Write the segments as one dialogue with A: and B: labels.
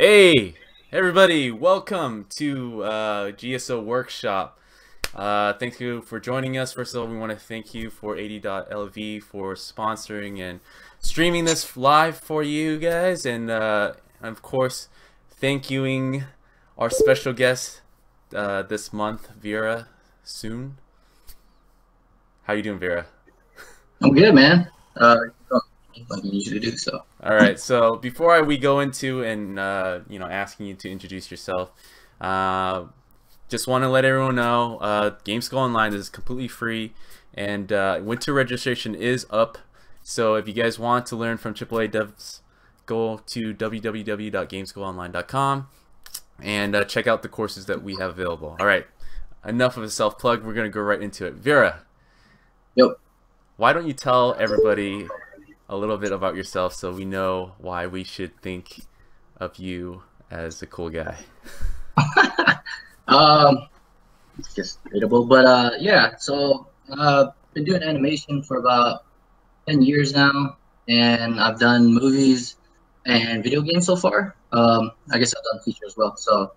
A: Hey, everybody, welcome to GSO Workshop. Thank you for joining us. First of all, we want to thank you for 80.lv for sponsoring and streaming this live for you guys. And of course, thank youing our special guest this month, Veara, Suon. How you doing, Veara?
B: I'm good, man. Like you usually do so.
A: All right. So before we go into and asking you to introduce yourself, just want to let everyone know Games Go Online is completely free, and winter registration is up. So if you guys want to learn from AAA devs, go to www.gamesgoonline.com and check out the courses that we have available. All right. Enough of a self-plug. We're gonna go right into it. Veara.
B: Yep.
A: Why don't you tell everybody a little bit about yourself so we know why we should think of you as a cool guy?
B: It's just debatable, but yeah. So been doing animation for about 10 years now, and I've done movies and video games so far. I guess I've done feature as well. So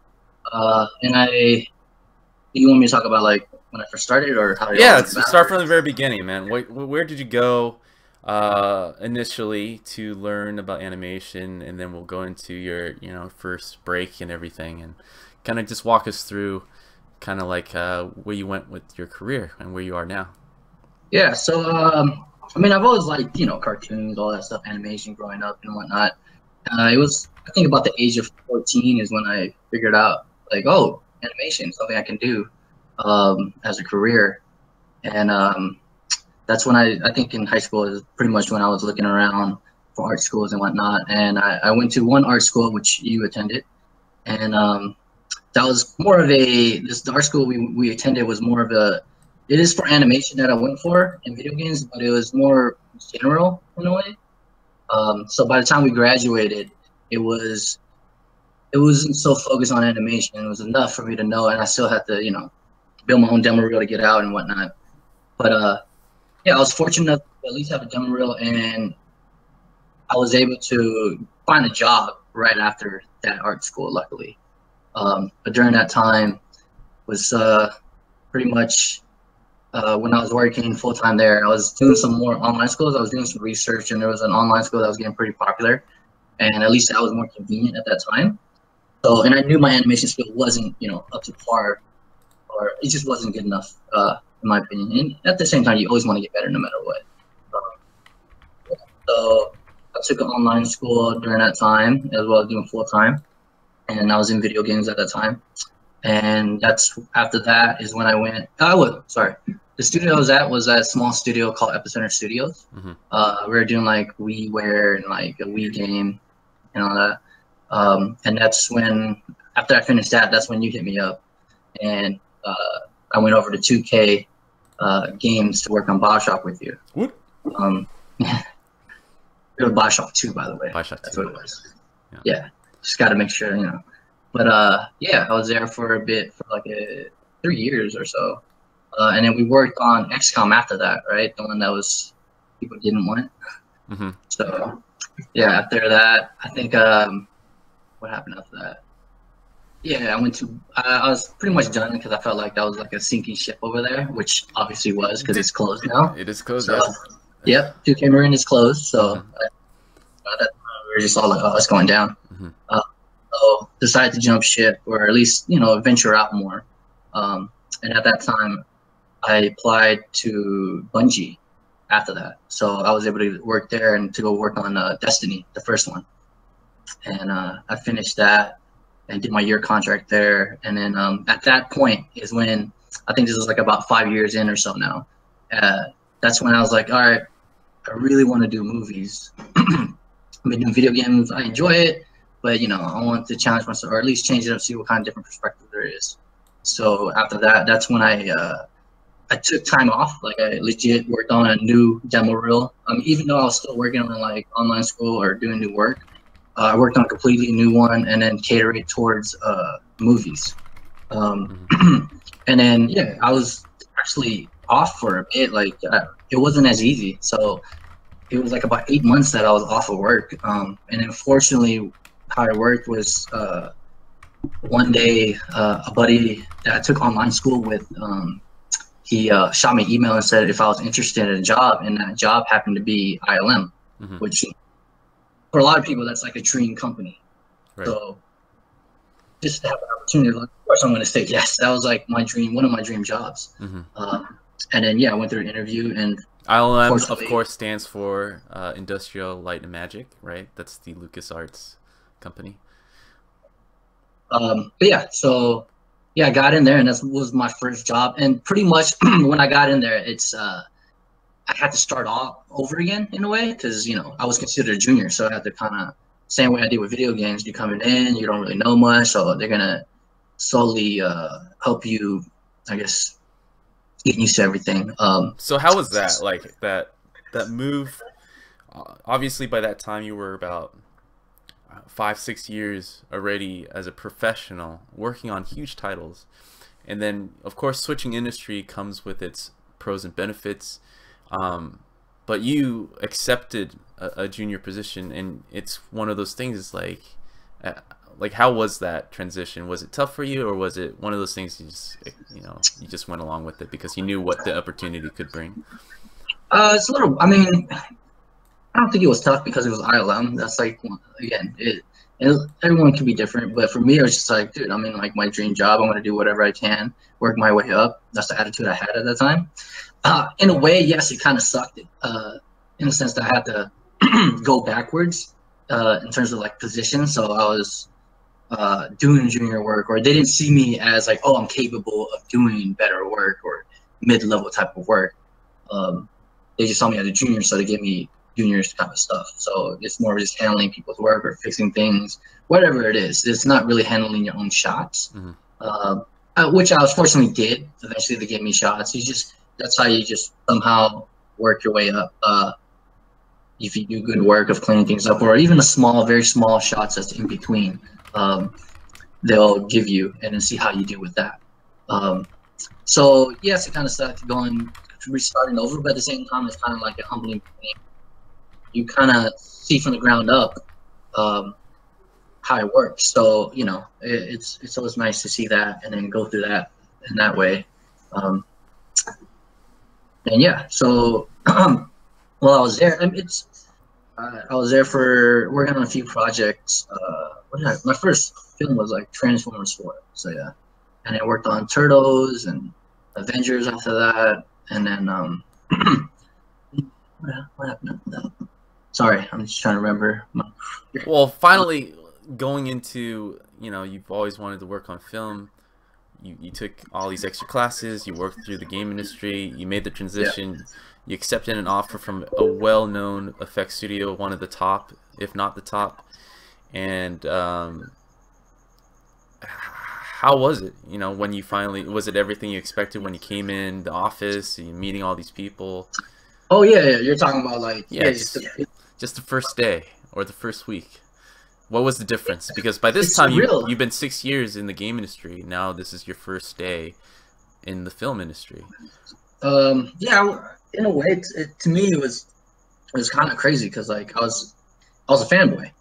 B: you want me to talk about like when I first started, or how?
A: Yeah, let's start from the very beginning, man. Where did you go initially to learn about animation, and then we'll go into your first break and everything, and kind of just walk us through kind of like where you went with your career and where you are now.
B: Yeah, so I mean, I've always liked cartoons, all that stuff, animation growing up and whatnot. It was, I think, about the age of 14 is when I figured out like, oh, animation, something I can do as a career. And that's when I think in high school is pretty much when I was looking around for art schools and whatnot. And I went to one art school, which you attended. And that was more of the art school we attended was more of it is for animation that I went for in video games, but it was more general in a way. So by the time we graduated, it wasn't so focused on animation. It was enough for me to know, and I still had to, build my own demo reel to get out and whatnot. But yeah, I was fortunate enough to at least have a demo reel, and I was able to find a job right after that art school, luckily. But during that time was pretty much when I was working full time there. I was doing some more online schools. I was doing some research, and there was an online school that was getting pretty popular, and at least that was more convenient at that time. So, and I knew my animation skill wasn't, up to par, or it just wasn't good enough, in my opinion. And at the same time, you always want to get better no matter what. Yeah. So I took an online school during that time, as well as doing full time, and I was in video games at that time. And that's after that is when I went. The studio I was at was a small studio called Epicenter Studios.
A: Mm-hmm.
B: We were doing like WiiWare and like a Wii game and all that. And that's when, after I finished that, that's when you hit me up, and I went over to 2K Games to work on Bioshock with you.
A: What?
B: It was Bioshock 2, by the way.
A: Bioshock 2.
B: That's what it was. Yeah. Just got to make sure, But yeah, I was there for a bit, for like 3 years or so. And then we worked on XCOM after that, right? The one that was people didn't want.
A: Mm-hmm.
B: So yeah, after that, I think what happened after that? Yeah, I was pretty much done because I felt like that was like a sinking ship over there, which obviously was because it's closed now.
A: It is closed.
B: So,
A: Yes.
B: yep, 2K Marine is closed. So at that time, we were just all like, oh, it's going down.
A: Mm-hmm.
B: So decided to jump ship, or at least venture out more. And at that time, I applied to Bungie after that. So I was able to work there and to go work on Desitiny, the first one. And I finished that and did my year contract there. And then at that point is when, I think this was like about 5 years in or so now. That's when I was like, all right, I really want to do movies. I've been doing video games. I enjoy it, but I want to challenge myself, or at least change it up, see what kind of different perspective there is. So after that, that's when I took time off. Like I legit worked on a new demo reel. Even though I was still working on like online school or doing new work, I worked on a completely new one, and then cater it towards movies. And then yeah, I was actually off for a bit. Like it wasn't as easy. So it was like about 8 months that I was off of work. And unfortunately, how it worked was one day a buddy that I took online school with, he shot me an email and said if I was interested in a job, and that job happened to be ILM, which for a lot of people that's like a dream company. Right. So just to have an opportunity, like, of course I'm going to say yes. That was like my dream, one of my dream jobs. And then yeah, I went through an interview, and
A: ILM of course stands for Industrial Light and Magic, right? That's the LucasArts company.
B: But yeah, so yeah, I got in there, and that was my first job. And pretty much when I got in there, it's I had to start all over again in a way, because you know I was considered a junior, so I had to kind of same way I did with video games. You coming in, you don't really know much, so they're gonna slowly help you, I guess, get used to everything.
A: So how was that? Like that move? Obviously, by that time you were about 5-6 years already as a professional, working on huge titles, and then of course switching industry comes with its pros and benefits. But you accepted a junior position, and it's one of those things. It's like how was that transition? Was it tough for you, or was it one of those things you just went along with it because you knew what the opportunity could bring?
B: It's a little. I mean, I don't think it was tough because it was ILM. That's like, again, everyone can be different, but for me, it was just like, dude, I'm in like my dream job. I'm gonna do whatever I can, work my way up. That's the attitude I had at that time. In a way, yes, it kind of sucked. In the sense that I had to go backwards in terms of like position. So I was doing junior work, or they didn't see me as like, oh, I'm capable of doing better work or mid-level type of work. They just saw me as a junior, so they gave me juniors kind of stuff. So it's more just handling people's work or fixing things, whatever it is. It's not really handling your own shots, which I was fortunately did. Eventually, they gave me shots. That's how you just somehow work your way up. If you do good work of cleaning things up, or even a very small shots that's in between, they'll give you, and then see how you do with that. So yes, it kind of sucked restarting over, but at the same time, it's kind of like a humbling thing. You kind of see from the ground up how it works. So you know, it's always nice to see that and then go through that in that way. And yeah, so while I was there, I was there for working on a few projects. My first film was like Transformers 4. So yeah, and I worked on Turtles and Avengers after that, and then what happened after that? Sorry, I'm just trying to remember.
A: Well, finally going into, you've always wanted to work on film. You took all these extra classes, you worked through the game industry, you made the transition, you accepted an offer from a well-known effects studio, one of the top, if not the top. And how was it, when you finally, was it everything you expected when you came in the office, you meeting all these people?
B: Oh yeah, you're talking about like...
A: Yeah, just the first day or the first week. What was the difference? Because by this time you've been 6 years in the game industry. Now this is your first day in the film industry.
B: Yeah, in a way, to me it was kind of crazy because like I was a fanboy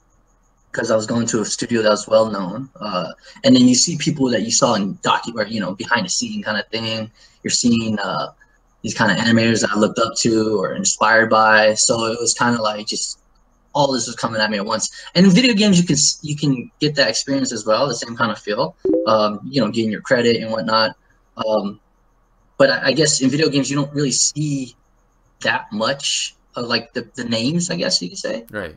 B: because I was going to a studio that was well known, and then you see people that you saw in behind the scene kind of thing. You're seeing these kind of animators that I looked up to or inspired by. So it was kind of like just all this was coming at me at once. And in video games, you can get that experience as well, the same kind of feel, getting your credit and whatnot. But I guess in video games, you don't really see that much of like the names, I guess you could say.
A: Right.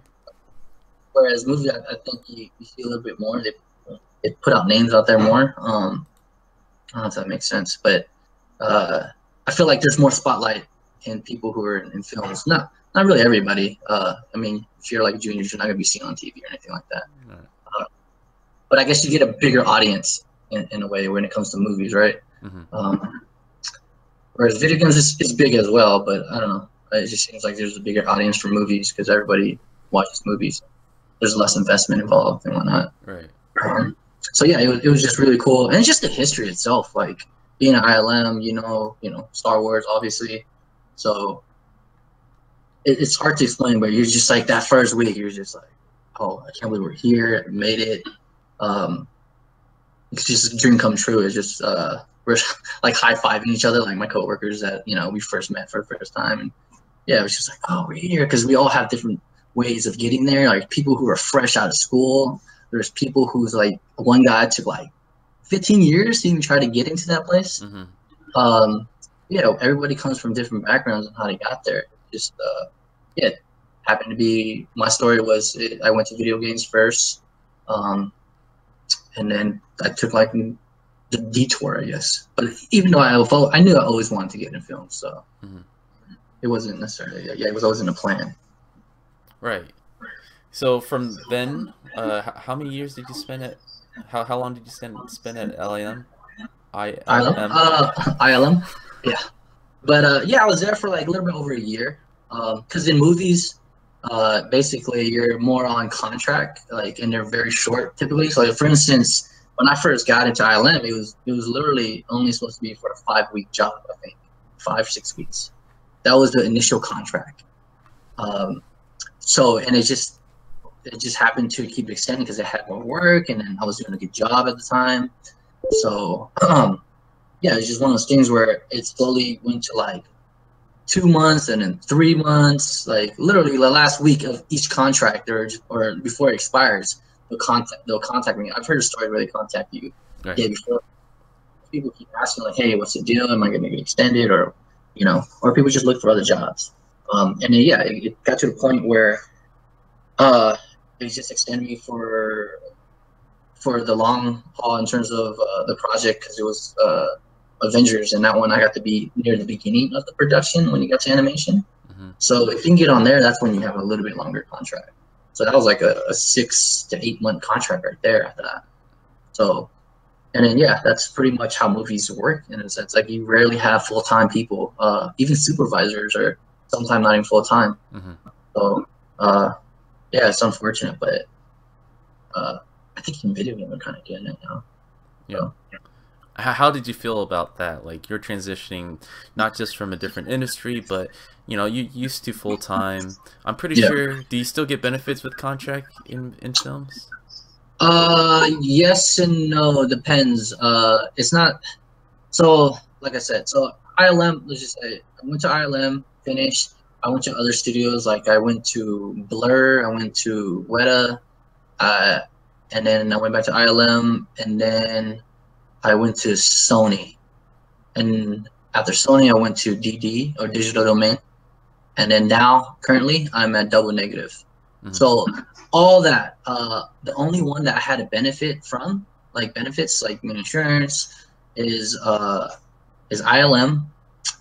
B: Whereas movies, I think you see a little bit more. They put out names out there more. I don't know if that makes sense, but I feel like there's more spotlight in people who are in films. Not really everybody. I mean, if you're like juniors, you're not gonna be seen on TV or anything like that. Right. But I guess you get a bigger audience in a way when it comes to movies, right? Whereas video games is big as well, but I don't know. It just seems like there's a bigger audience for movies because everybody watches movies. There's less investment involved and whatnot.
A: Right.
B: So yeah, it was just really cool, and just the history itself, like being an ILM, Star Wars, obviously. So it's hard to explain, but you're just like that first week, you're just like, oh, I can't believe we're here, made it. It's just a dream come true. It's just we're like high-fiving each other, like my coworkers that we first met for the first time, and yeah, it was just like, oh, we're here, because we all have different ways of getting there. Like people who are fresh out of school, there's people who's like, one guy took like 15 years to even try to get into that place. Everybody comes from different backgrounds and how they got there. Just yeah, happened to be, my story was I went to video games first, and then I took like the detour, I guess. But even though I knew I always wanted to get in film, so it wasn't necessarily, it was always in the plan.
A: Right. So from then, how many years did you spend at? How long did you spend at LAM?
B: ILM, yeah. But yeah, I was there for like a little bit over a year. Because in movies, basically you're more on contract, like, and they're very short typically. So, like, for instance, when I first got into ILM, it was literally only supposed to be for a 5-week job, I think, 5-6 weeks. That was the initial contract. So, and it just happened to keep extending because it had more work, and then I was doing a good job at the time. So, yeah, it's just one of those things where it slowly went to like 2 months and then 3 months, like literally the last week of each contract, or before it expires, they'll contact me. I've heard a story where they contact you the day before. People keep asking like, hey, what's the deal? Am I going to get extended? Or, or people just look for other jobs. And then, yeah, it got to the point where they just extended me for the long haul in terms of the project, because it was Avengers, and that one I got to be near the beginning of the production when you got to animation. So if you can get on there, that's when you have a little bit longer contract. So that was like a 6 to 8 month contract right there after that. So, and then, yeah, that's pretty much how movies work in a sense. Like, you rarely have full-time people, even supervisors are sometimes not even full-time. So, yeah, it's unfortunate, but I think in video games are kind of getting it now.
A: Yeah. So, how did you feel about that? Like, you're transitioning not just from a different industry, but you used to full time. I'm pretty sure. Do you still get benefits with contract in films?
B: Yes and no. Depends. It's not. So, like I said, so ILM. Let's just say I went to ILM, finished. I went to other studios. Like, I went to Blur. I went to Weta. And then I went back to ILM, and then I went to Sony, and after Sony, I went to DD, or Digital Domain, and then now currently I'm at Double Negative. So all that, the only one that I had a benefit from, like benefits, like insurance, is ILM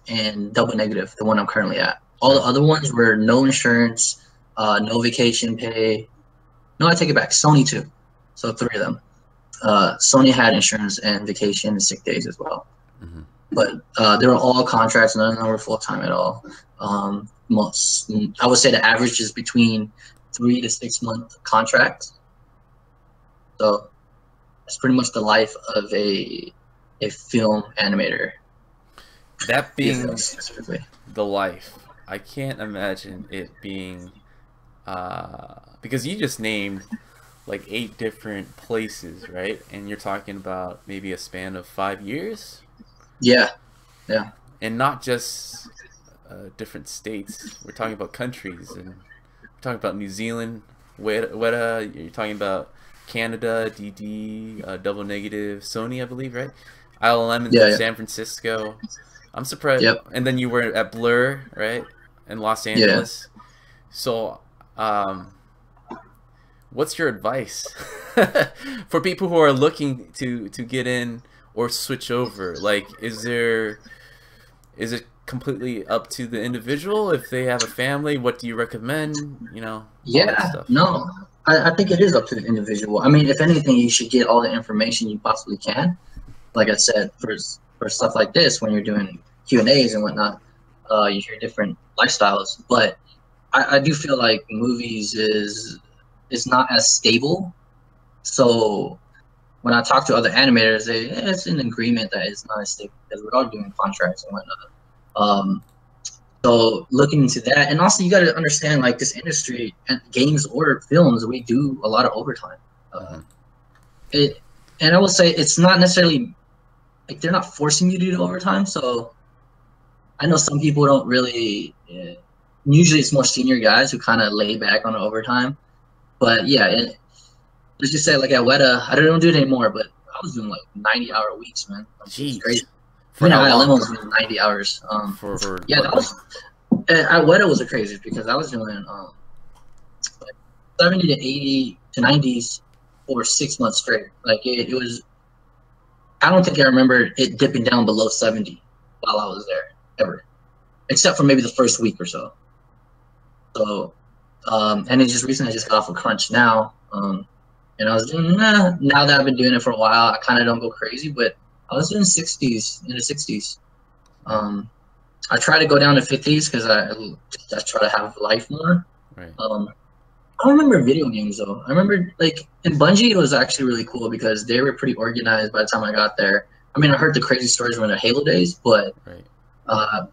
B: and Double Negative, the one I'm currently at. All the other ones were no insurance, no vacation pay. No, I take it back. Sony too. So 3 of them. Sony had insurance and vacation and sick days as well. But they were all contracts. None of them were full-time at all. I would say the average is between 3 to 6 month contracts. So it's pretty much the life of a film animator.
A: That being the life, I can't imagine it being because you just named like 8 different places, right? And you're talking about maybe a span of 5 years.
B: Yeah.
A: And not just different states. We're talking about countries, and we're talking about New Zealand, Weta. You're talking about Canada, DD, Double Negative, Sony, I believe, right? ILM in San Francisco. I'm surprised. And then you were at Blur, right? In Los Angeles. So, what's your advice for people who are looking to get in or switch over? Like, is it completely up to the individual? If they have a family, what do you recommend?
B: No, I think it is up to the individual. I mean, if anything, you should get all the information you possibly can. Like I said, for stuff like this, when you're doing Q&As and whatnot, you hear different lifestyles. But I do feel like movies is not as stable. So when I talk to other animators, it's an agreement that it's not as stable because we're all doing contracts and whatnot. So looking into that, and also you got to understand, like, this industry, and games or films, we do a lot of overtime. It, and I will say it's not necessarily like they're not forcing you to do overtime. So I know some people don't really. Usually, it's more senior guys who kind of lay back on the overtime. But yeah, let's just say, like, at Weta, I don't do it anymore, but I was doing like 90-hour weeks, man.
A: Jeez.
B: Crazy.
A: For how
B: I
A: long?
B: was doing 90 hours. Yeah, that was at Weta was the craziest because I was doing like 70 to 80 to 90s for 6 months straight. Like it was. I don't think I remember it dipping down below 70 while I was there ever, except for maybe the first week or so. So, and it just recently I just got off a crunch now, and I was doing now that I've been doing it for a while, I kind of don't go crazy, but I was doing 60s in the 60s. I try to go down to 50s because I try to have life more.
A: Right.
B: I don't remember video games though. I remember, like, in Bungie, it was actually really cool because they were pretty organized by the time I got there. I mean, I heard the crazy stories from the Halo days, but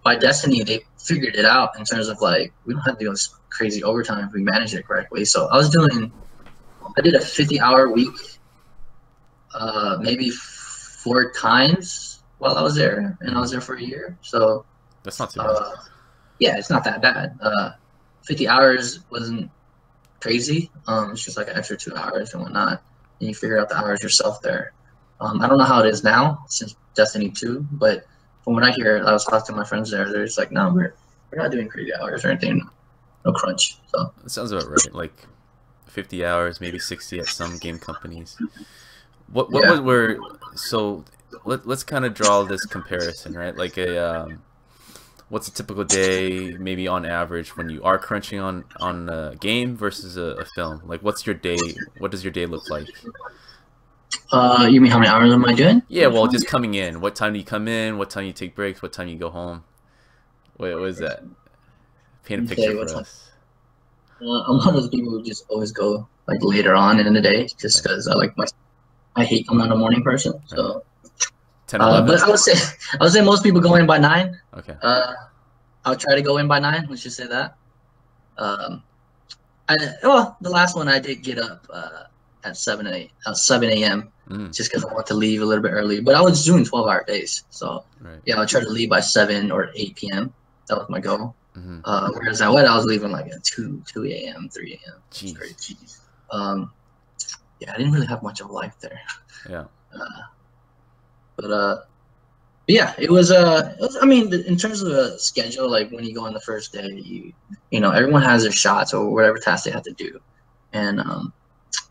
B: by Destiny, they figured it out in terms of, like, we don't have to do this crazy overtime if we manage it correctly. So I did a 50-hour week, maybe 4 times while I was there, and I was there for a year. So
A: that's not too bad.
B: Yeah, it's not that bad. 50 hours wasn't crazy. It's just like an extra 2 hours and whatnot, and you figure out the hours yourself there. I don't know how it is now since Destiny 2, but from what I hear, I was talking to my friends there. They're just like, no, we're not doing crazy hours or anything, no crunch. So
A: that sounds about right. Like 50 hours, maybe 60 at some game companies. So let's kind of draw this comparison, right? Like what's a typical day, maybe on average, when you are crunching on a game versus a film? Like, what's your day? What does your day look like?
B: You mean how many hours am I doing?
A: Yeah, well, just coming in. What time do you come in? What time do you take breaks? What time do you go home? What is that? Paint a picture for us.
B: I'm one of those people who just always go, like, later on in the day, just because I'm not a morning person. So
A: 10, 11.
B: but I would say most people go in by 9.
A: Okay.
B: I'll try to go in by 9. Let's just say that. The last one I did get up at 7 a.m. Just because I want to leave a little bit early. But I was doing 12-hour days, so yeah, I'll try to leave by 7 or 8 p.m. That was my goal. Whereas at Weta, I was leaving like at 2 a.m., 3 a.m. Jeez. Yeah, I didn't really have much of a life there.
A: Yeah.
B: But yeah, it was I mean, in terms of a schedule, like when you go on the first day, you know, everyone has their shots or whatever task they have to do, and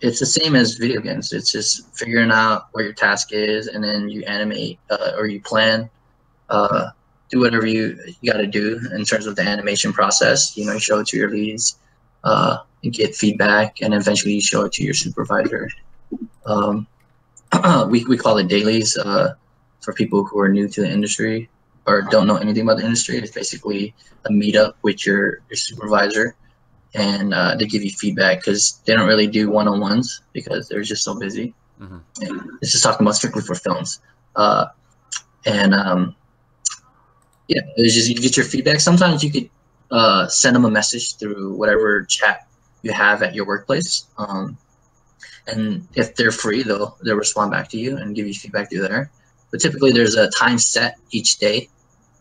B: it's the same as video games. It's just figuring out what your task is, and then you animate or you plan, do whatever you got to do in terms of the animation process. You know, you show it to your leads, you get feedback, and eventually you show it to your supervisor. We call it dailies for people who are new to the industry or don't know anything about the industry. It's basically a meetup with your supervisor, and they give you feedback because they don't really do one-on-ones because they're just so busy. And this is talking about strictly for films. Yeah, it's just you get your feedback. Sometimes you could send them a message through whatever chat you have at your workplace. And if they're free, they'll respond back to you and give you feedback through there. But typically there's a time set each day,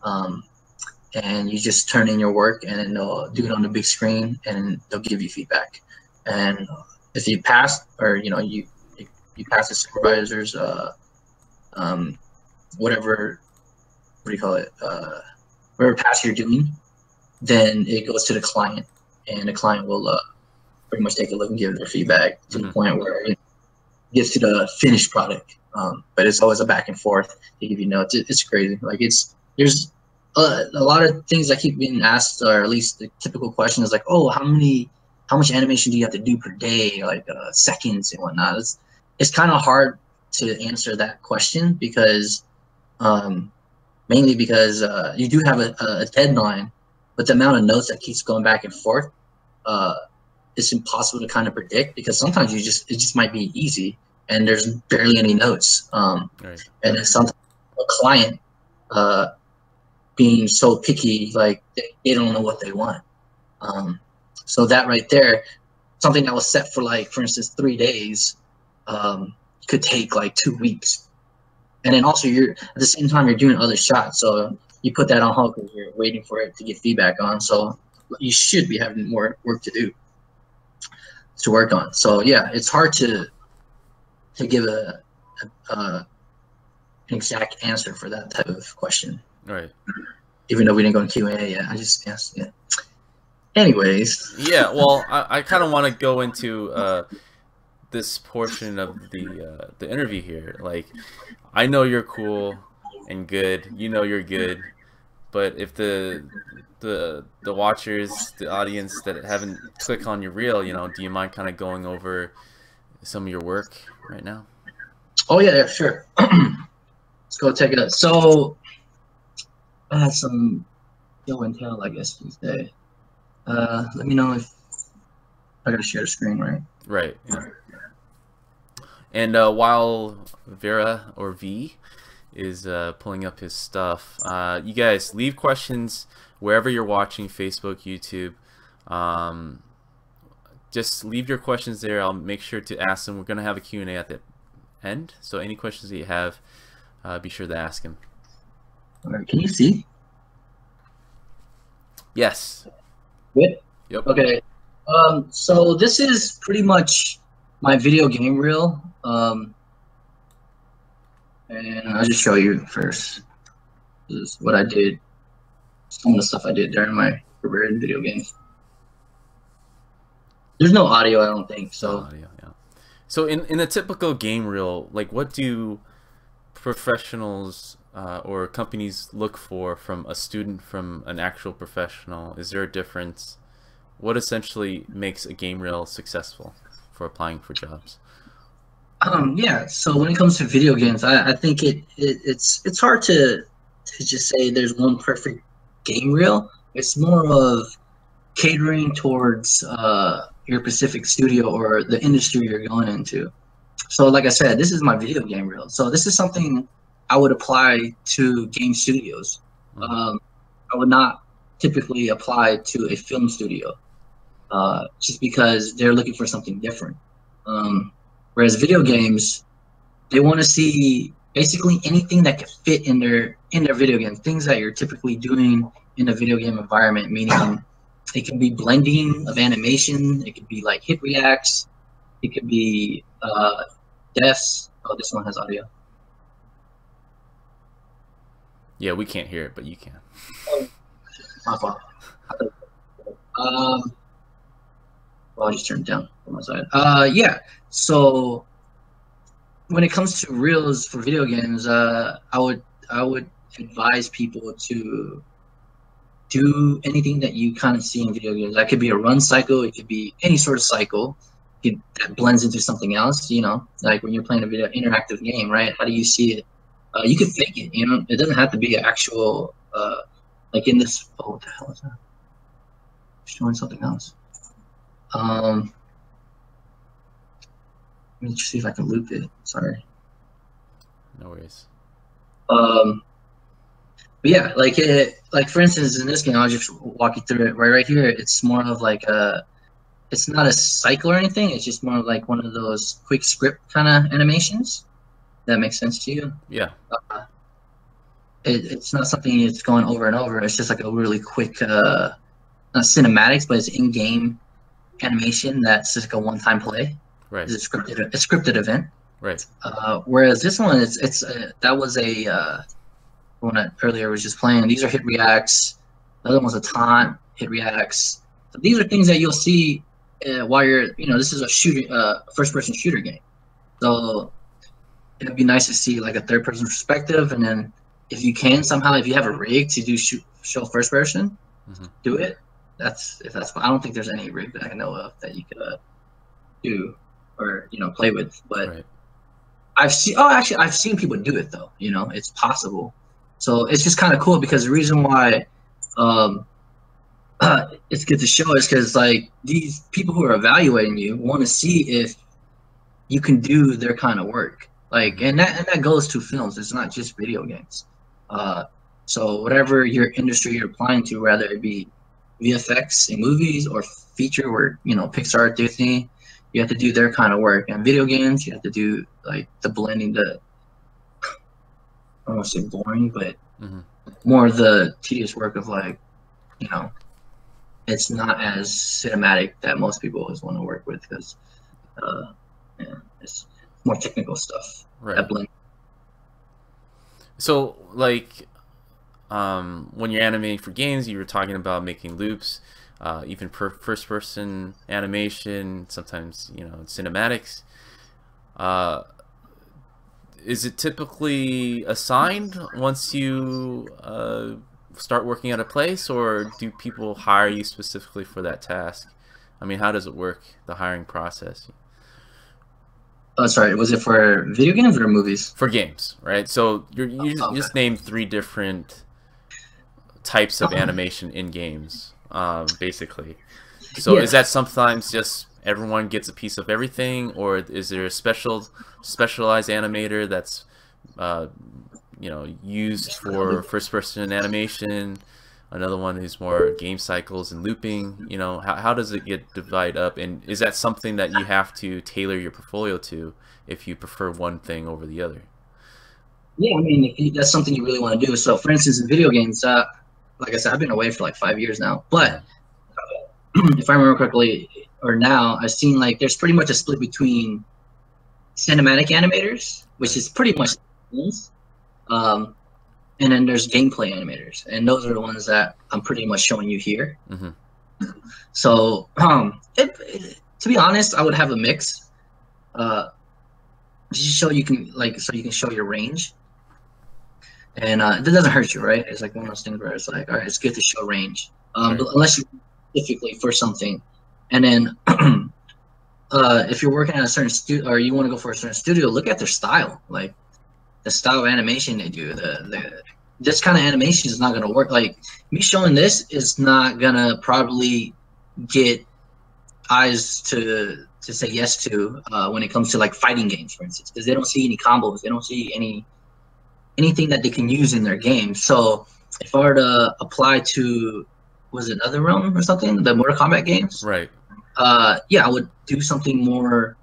B: and you just turn in your work, and then they'll do it on the big screen, and they'll give you feedback. And if you pass, or you pass the supervisor's whatever do you call it, whatever task you're doing, then it goes to the client, and the client will pretty much take a look and give their feedback to the point where it gets to the finished product. But it's always a back and forth. They give you notes. It's crazy. Like there's a lot of things that keep being asked, or at least the typical question is like, oh, how much animation do you have to do per day, like seconds and whatnot. It's kind of hard to answer that question because mainly because you do have a deadline, but the amount of notes that keeps going back and forth, it's impossible to kind of predict because sometimes it just might be easy and there's barely any notes. And then sometimes a client being so picky, like they don't know what they want. So that right there, something that was set for like, for instance, 3 days, could take like 2 weeks. And then also you're at the same time you're doing other shots, so you put that on hold because you're waiting for it to get feedback on. So you should be having more work to work on. So yeah, it's hard to give an exact answer for that type of question.
A: Right.
B: Even though we didn't go to Q&A yet, I just guessed. Yeah. Anyways.
A: Yeah. Well, I kind of want to go into this portion of the interview here. Like, I know you're cool and good. You know you're good. But if the watchers, the audience that haven't clicked on your reel, you know, do you mind kind of going over some of your work right now?
B: Oh yeah, sure. Let's go take it. So I had some show and tell, I guess you say. Let me know if I gotta share the screen, right?
A: Right. Yeah. And while Veara or V is pulling up his stuff, you guys leave questions wherever you're watching, Facebook, YouTube. Just leave your questions there. I'll make sure to ask them. We're gonna have a Q&A at the end, so any questions that you have, be sure to ask him.
B: All right, can you see?
A: Yes.
B: Good?
A: Yep.
B: Okay. So this is pretty much my video game reel. And I'll just show you first. This is what I did. Some of the stuff I did during my career in video games. There's no audio, I don't think. So.
A: Audio, yeah. So in a typical game reel, like what do professionals or companies look for from a student from an actual professional? Is there a difference? What essentially makes a game reel successful for applying for jobs?
B: Yeah. So when it comes to video games, I think it's hard to just say there's one perfect game reel. It's more of catering towards your specific studio or the industry you're going into. So like I said, this is my video game reel. So this is something I would apply to game studios. I would not typically apply to a film studio, just because they're looking for something different. Whereas video games, they want to see basically anything that can fit in their video game, things that you're typically doing in a video game environment, meaning it can be blending of animation, it could be like hit reacts, it could be deaths. Oh, this one has audio.
A: Yeah, we can't hear it, but you can.
B: My fault. Well, I'll just turn it down on my side. Yeah. So when it comes to reels for video games, I would advise people to do anything that you kind of see in video games. That could be a run cycle. It could be any sort of cycle that blends into something else. You know, like when you're playing a video interactive game, right? How do you see it? You could fake it. You know, it doesn't have to be an actual. Like in this. Oh, what the hell is that? Showing something else. Let me see if I can loop it. Sorry.
A: No worries.
B: But yeah, like for instance, in this game, I'll just walk you through it. Right here, it's more of like it's not a cycle or anything. It's just more of like one of those quick script kind of animations. That makes sense to you?
A: Yeah.
B: It's not something that's going over and over. It's just like a really quick, not cinematics, but it's in-game animation that's just like a one-time play.
A: Right.
B: It's a scripted event.
A: Right.
B: Whereas this one, that was one I earlier was just playing. These are hit reacts. The other one's a taunt, hit reacts. So these are things that you'll see while you're, this is a first-person shooter game. So it'd be nice to see like a third-person perspective, and then if you can somehow, if you have a rig to do show first person, do it. If that's I don't think there's any rig that I know of that you could do or play with, but right. I've seen people do it though. It's possible. So it's just kind of cool because the reason why it's good to show is because like these people who are evaluating you want to see if you can do their kind of work. Like and that goes to films. It's not just video games. So whatever your industry you're applying to, whether it be VFX in movies or feature work, you know, Pixar, Disney, you have to do their kind of work. And video games, you have to do like the blending, the I don't want to say boring, but more the tedious work of like, you know, it's not as cinematic that most people always want to work with because yeah, it's more technical stuff.
A: Right.
B: That blend.
A: So like when you're animating for games, you were talking about making loops, even first-person animation, sometimes, you know, cinematics. Is it typically assigned once you start working at a place, or do people hire you specifically for that task? I mean, how does it work, the hiring process?
B: Oh, sorry, was it for video games or movies?
A: For games, right? So you just named 3 different types of animation in games, basically. So is that sometimes just everyone gets a piece of everything, or is there a specialized animator that's you know, used for first-person animation, another one who's more game cycles and looping? You know, how does it get divided up, and is that something that you have to tailor your portfolio to if you prefer one thing over the other?
B: Yeah, I mean, if that's something you really want to do. So, for instance, in video games, like I said, I've been away for like 5 years now. But if I remember correctly, or now, I've seen like there's pretty much a split between cinematic animators, which is pretty much and then there's gameplay animators, and those are the ones that I'm pretty much showing you here. So, to be honest, I would have a mix. Just so you can show your range, and that doesn't hurt you, right? It's like one of those things where it's like, all right, it's good to show range, but unless you specifically for something, and then if you're working at a certain studio or you want to go for a certain studio, look at their style, like the style of animation they do. This kind of animation is not going to work. Like me showing this is not gonna probably get eyes to say yes to when it comes to like fighting games, for instance, because they don't see any combos, they don't see anything that they can use in their game. So if I were to apply to, was it Other Realm or something, the Mortal Kombat games,
A: right?
B: Yeah, I would do something more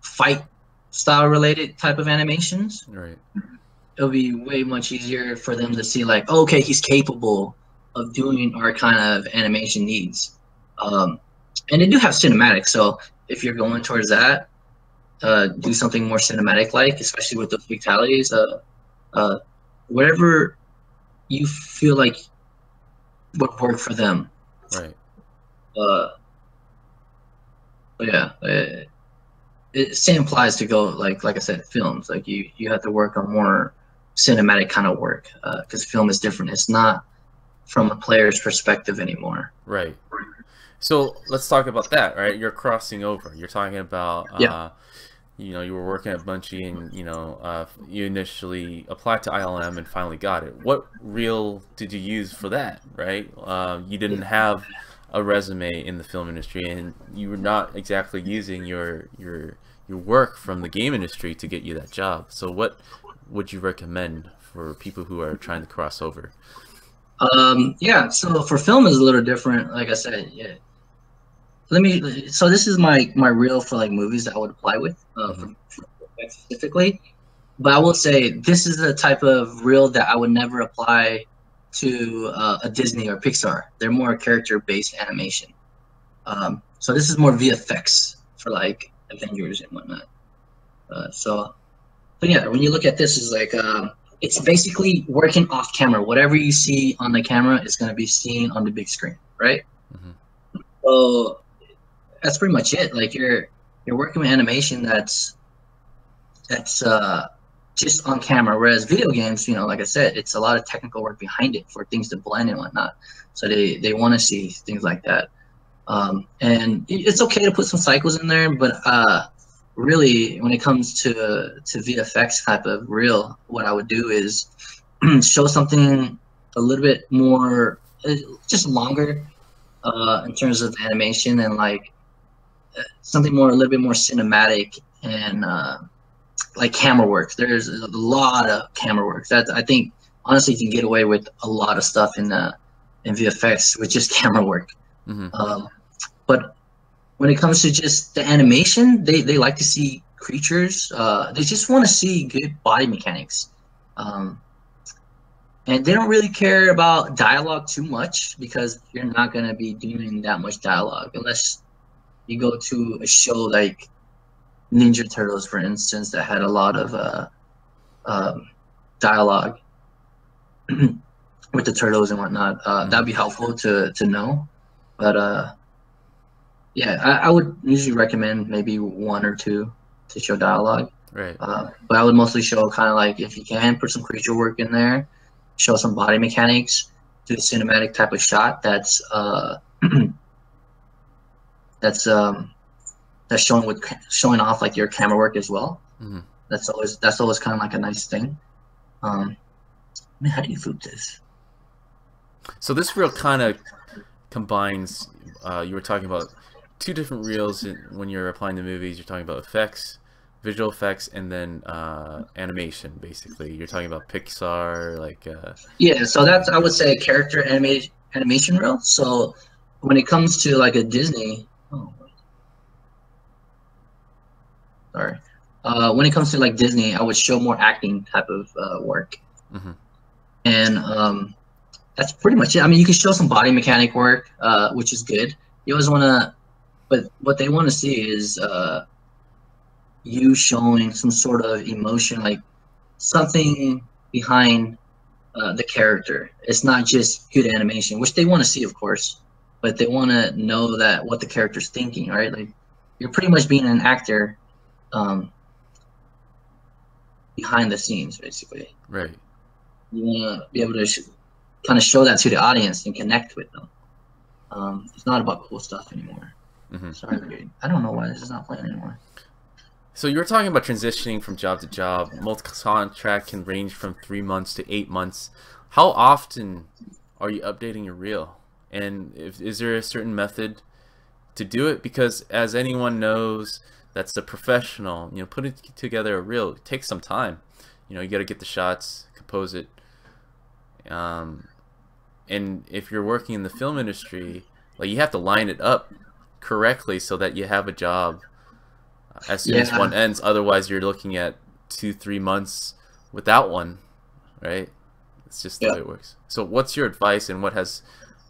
B: fight style related type of animations.
A: Right.
B: It'll be way much easier for them to see like, oh, okay, he's capable of doing our kind of animation needs. And they do have cinematics, so if you're going towards that, do something more cinematic-like, especially with the fatalities. Whatever you feel like would work for them.
A: Right.
B: But yeah, same applies to go like I said, films. Like you have to work on more cinematic kind of work because film is different. It's not from a player's perspective anymore.
A: Right. So let's talk about that, right? You're crossing over. You're talking about, you know, you were working at Bungie, and you know, you initially applied to ILM and finally got it. What reel did you use for that, right? You didn't have a resume in the film industry, and you were not exactly using your work from the game industry to get you that job. So what would you recommend for people who are trying to cross over?
B: Yeah, so for film is a little different. Like I said, yeah. So this is my reel for like movies that I would apply with for specifically. But I will say this is the type of reel that I would never apply to a Disney or Pixar. They're more character-based animation. So this is more VFX for like Avengers and whatnot. But yeah, when you look at this, is like it's basically working off camera. Whatever you see on the camera is going to be seen on the big screen, right? So that's pretty much it. Like you're working with animation that's just on camera, whereas video games, you know, like I said, it's a lot of technical work behind it for things to blend and whatnot. So they want to see things like that. And it's okay to put some cycles in there, but really, when it comes to VFX type of reel, what I would do is show something a little bit more, just longer in terms of animation, and like something more, a little bit more cinematic, and like camera work. There's a lot of camera work that I think honestly, you can get away with a lot of stuff in VFX with just camera work. But when it comes to just the animation, they like to see creatures. They just want to see good body mechanics. And they don't really care about dialogue too much because you're not going to be doing that much dialogue unless you go to a show like Ninja Turtles, for instance, that had a lot of dialogue with the turtles and whatnot. That'd be helpful to know. But yeah, I would usually recommend maybe 1 or 2 to show dialogue.
A: Right.
B: But I would mostly show kind of like, if you can, put some creature work in there, show some body mechanics, do a cinematic type of shot that's that's showing off like your camera work as well. That's always kind of like a nice thing. I mean, how do you flip this?
A: So this reel kind of combines. You were talking about 2 different reels when you're applying to movies. You're talking about effects, visual effects, and then animation. Basically, you're talking about Pixar, like.
B: Yeah, so that's, I would say, a character animation reel. So when it comes to like a Disney, when it comes to like Disney, I would show more acting type of work, and that's pretty much it. I mean, you can show some body mechanic work, which is good. You always want to, but what they want to see is you showing some sort of emotion, like something behind the character. It's not just good animation, which they want to see, of course, but they want to know that what the character's thinking, right? Like, you're pretty much being an actor behind the scenes, basically.
A: Right.
B: You want to be able to kind of show that to the audience and connect with them. It's not about cool stuff anymore. Sorry, dude. I don't know why this is not playing anymore.
A: So you were talking about transitioning from job to job. Multi-contract can range from 3 months to 8 months. How often are you updating your reel? And is there a certain method to do it? Because as anyone knows, that's a professional. You know, putting together a reel takes some time. You know, you got to get the shots, compose it. And if you're working in the film industry, like, you have to line it up correctly so that you have a job as soon as one ends. Otherwise, you're looking at 2-3 months without one, right? It's just the way it works. So, what's your advice, and what has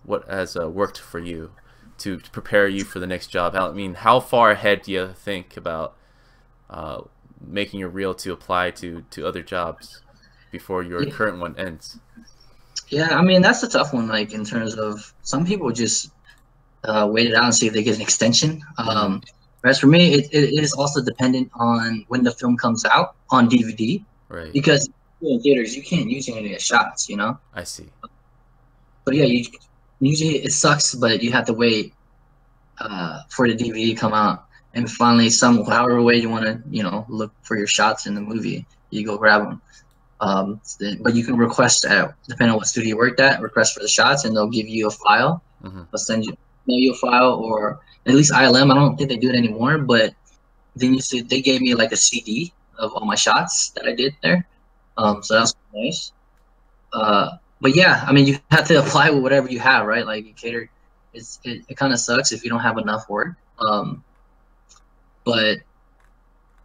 A: worked for you to prepare you for the next job? I mean, how far ahead do you think about making your reel to apply to other jobs before your current one ends?
B: Yeah, I mean, that's a tough one. Like, in terms of, some people just wait it out and see if they get an extension. Whereas for me, it is also dependent on when the film comes out on DVD. Right. Because in theaters, you can't use any of the shots, you know?
A: I see.
B: But yeah, usually it sucks, but you have to wait for the DVD to come out. And finally, however way you want to, you know, look for your shots in the movie, you go grab them. But you can request, depending on what studio you worked at, request for the shots, and they'll give you a file. They'll send you a file, or at least ILM. I don't think they do it anymore, but they gave me like a CD of all my shots that I did there. So that's nice. But yeah, I mean, you have to apply with whatever you have, right? Like, you cater. It kind of sucks if you don't have enough work. But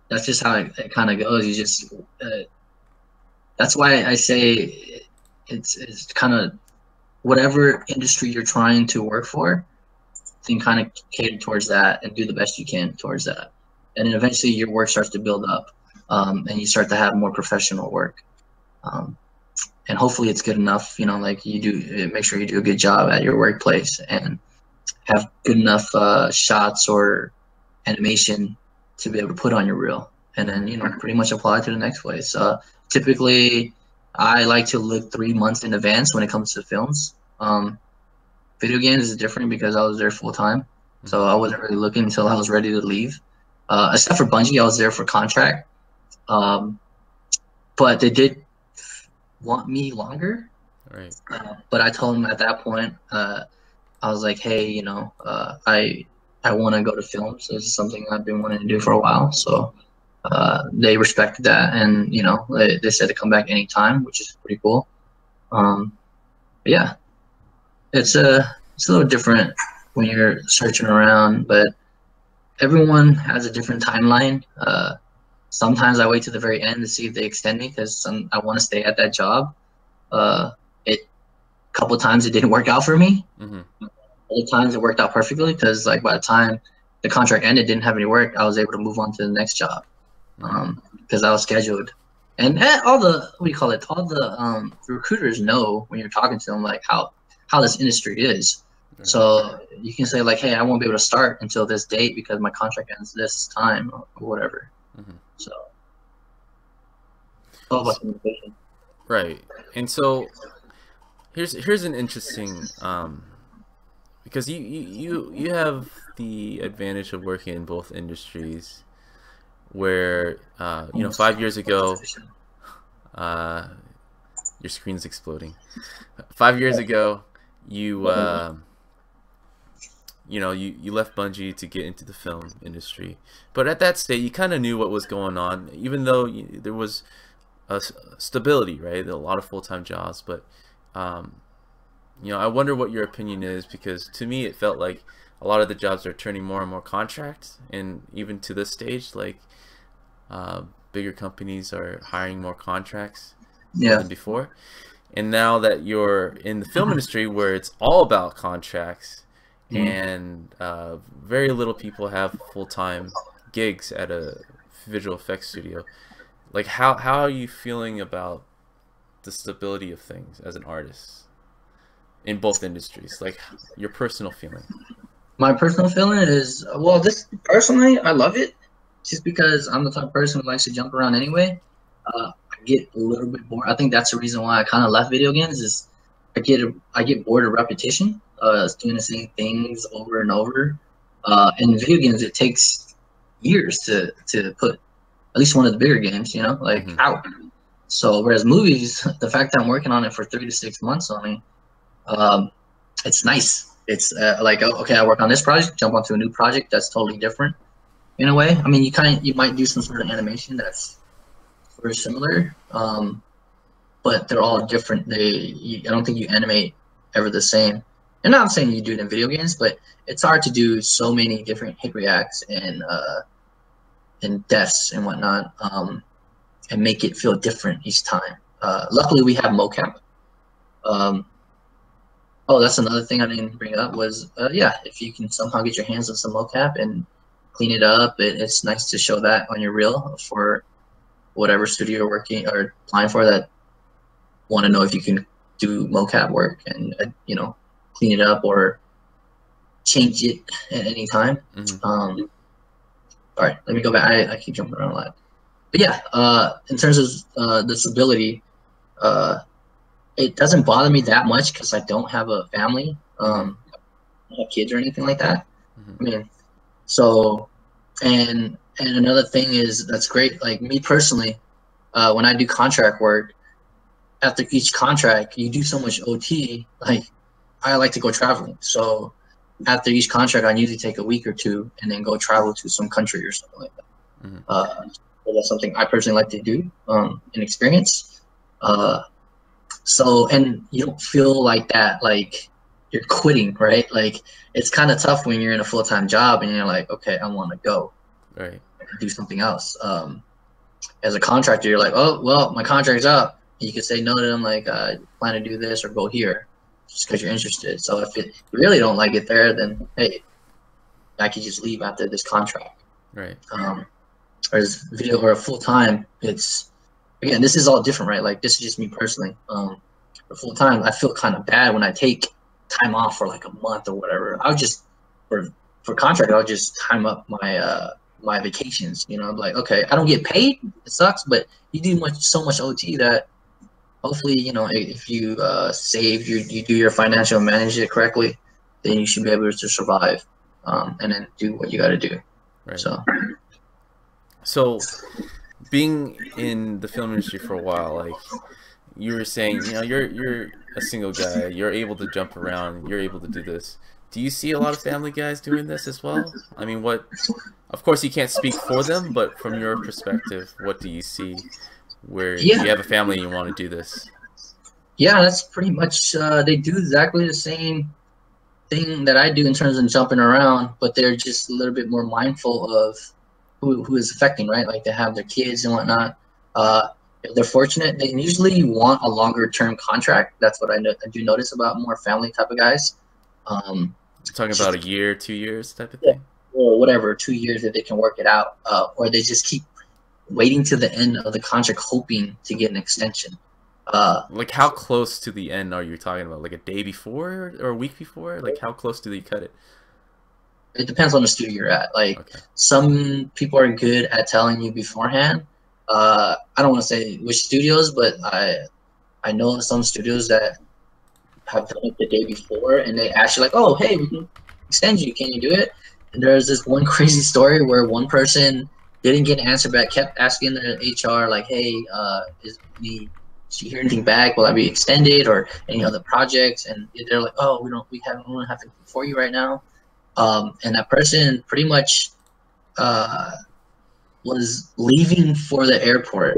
B: that's just how it kind of goes. You just that's why I say it's kind of whatever industry you're trying to work for, then kind of cater towards that and do the best you can towards that. And then eventually your work starts to build up, and you start to have more professional work. And hopefully it's good enough, you know, like, make sure you do a good job at your workplace and have good enough shots or animation to be able to put on your reel. And then, you know, pretty much apply to the next place. Typically, I like to look 3 months in advance when it comes to films. Video games is different because I was there full time, so I wasn't really looking until I was ready to leave. Except for Bungie, I was there for contract. But they did want me longer. Right. But I told them at that point, I was like, hey, you know, I want to go to film, so this is something I've been wanting to do for a while. So they respected that, and, you know, they said to come back anytime, which is pretty cool. But yeah, it's a little different when you're searching around, but everyone has a different timeline. Sometimes I wait to the very end to see if they extend me because I want to stay at that job. It a couple times it didn't work out for me.
A: Mm-hmm.
B: Other times it worked out perfectly because like by the time the contract ended, didn't have any work, I was able to move on to the next job because I was scheduled. And all the what do you call it? All the recruiters know when you're talking to them like how this industry is. So you can say like, hey, I won't be able to start until this date because my contract ends this time or whatever.
A: Mm-hmm.
B: So it's all about communication.
A: Right. And so here's an interesting because you have the advantage of working in both industries where you know 5 years ago your screen's exploding. 5 years ago you you know, you left Bungie to get into the film industry, but at that state you kind of knew what was going on, even though there was a stability, right? A lot of full-time jobs, but you know, I wonder what your opinion is, because to me it felt like a lot of the jobs are turning more and more contracts, and even to this stage, like bigger companies are hiring more contracts than before. And now that you're in the film industry where it's all about contracts, and very little people have full-time gigs at a visual effects studio, like how are you feeling about the stability of things as an artist in both industries? Like your personal feeling.
B: My personal feeling is, well, this personally, I love it, just because I'm the type of person who likes to jump around anyway. I get a little bit bored. I think that's the reason why I kind of left video games. Is I get bored of repetition, doing the same things over and over. In video games, it takes years to put at least one of the bigger games, you know, like out. So whereas movies, the fact that I'm working on it for 3 to 6 months only, it's nice. It's like, okay, I work on this project, jump onto a new project that's totally different in a way. I mean, you might do some sort of animation that's very similar, but they're all different. I don't think you animate ever the same. And I'm not saying you do it in video games, but it's hard to do so many different hit reacts and deaths and whatnot, and make it feel different each time. Luckily, we have mocap. Oh, that's another thing I didn't bring up was, yeah, if you can somehow get your hands on some mocap and clean it up, it's nice to show that on your reel for whatever studio you're working or applying for that want to know if you can do mocap work and, you know, clean it up or change it at any time. All right, let me go back. I keep jumping around a lot. But yeah, in terms of disability, it doesn't bother me that much because I don't have a family, I don't have kids or anything like that. I mean, so, and another thing is that's great. Like me personally, when I do contract work, after each contract, you do so much OT. Like I like to go traveling, so after each contract, I usually take a week or two and then go travel to some country or something like that. So that's something I personally like to do, and experience. So, and you don't feel like that, like you're quitting, right? Like it's kind of tough when you're in a full-time job and you're like, okay, I want to go,
A: right,
B: do something else. As a contractor, you're like, oh, well, my contract's up. You could say no to them, like, plan to do this or go here, just because you're interested. So if you really don't like it there, then hey, I could just leave after this contract.
A: right.
B: Whereas video or full time, it's, again, this is all different, right? Like this is just me personally. For full time, I feel kind of bad when I take time off for like a month or whatever. I would just for contract, I'll just time up my my vacations. You know, I'm like, okay, I don't get paid. It sucks, but you do so much OT that hopefully, you know, if you save, you do your financial manage it correctly, then you should be able to survive, and then do what you got to do.
A: Right.
B: So
A: being in the film industry for a while, like you were saying, you know, you're a single guy, you're able to jump around, you're able to do this. Do you see a lot of family guys doing this as well? I mean, of course you can't speak for them, but from your perspective, what do you see where you have a family and you want to do this?
B: Yeah, that's pretty much. They do exactly the same thing that I do in terms of jumping around, but they're just a little bit more mindful of who is affecting, right? Like they have their kids and whatnot. If they're fortunate, they usually want a longer term contract. That's what I do notice about more family type of guys. Um,
A: You're talking about a year, 2 years type of
B: yeah,
A: thing?
B: or whatever, 2 years if they can work it out, or they just keep waiting to the end of the contract, hoping to get an extension.
A: Like, how close to the end are you talking about? Like a day before or a week before? Like, how close do they cut it?
B: It depends on the studio you're at. Like
A: Okay.
B: some people are good at telling you beforehand. I don't want to say which studios, but I know some studios that have done it the day before, and they actually like, oh, hey, we can extend you. Can you do it? And there's this one crazy story where one person didn't get an answer back, kept asking their HR like, hey, did you hear anything back? Will I be extended or any other projects? And they're like, oh, we don't have anything for you right now. And that person pretty much was leaving for the airport,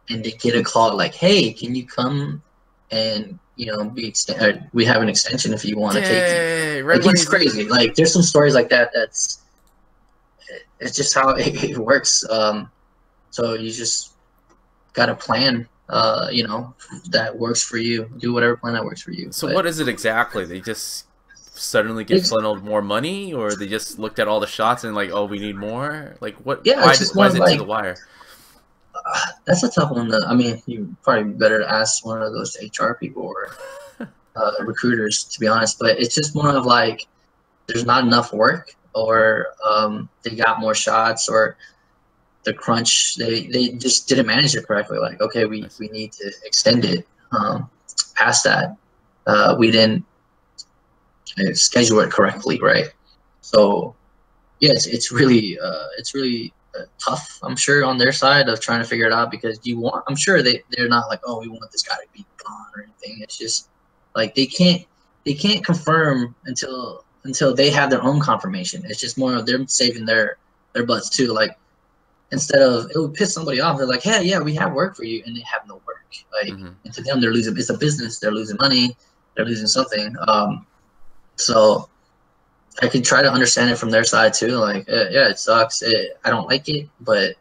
B: and they get a call like, "Hey, can you come and we have an extension if you want to take it."
A: Dang, right
B: Like
A: when
B: it's
A: he's
B: crazy. Like there's some stories like that. It's just how it works. So you just got to plan. That works for you. Do whatever plan that works for you.
A: So
B: But
A: what is it exactly? They just suddenly get
B: it's
A: funneled more money, or they just looked at all the shots and like, oh, we need more? Like, what?
B: yeah, it's just
A: Why
B: more
A: is it to
B: like
A: the wire?
B: that's a tough one. I mean, you probably better ask one of those HR people or recruiters, to be honest. But it's just more of like there's not enough work, or they got more shots, or the crunch. They just didn't manage it correctly. Like, okay,
A: Nice.
B: we need to extend it past that. We didn't schedule it correctly, right? So yes, it's really tough. I'm sure on their side of trying to figure it out because I'm sure they're not like, oh, we want this guy to be gone or anything. It's just like they can't confirm until they have their own confirmation. It's just more of them saving their butts too. Like instead of it would piss somebody off. They're like, hey, yeah, we have work for you, and they have no work. Like
A: Mm-hmm.
B: and to them, they're losing. It's a business. They're losing money. They're losing something. So I could try to understand it from their side too. Like, yeah, it sucks. I don't like it, but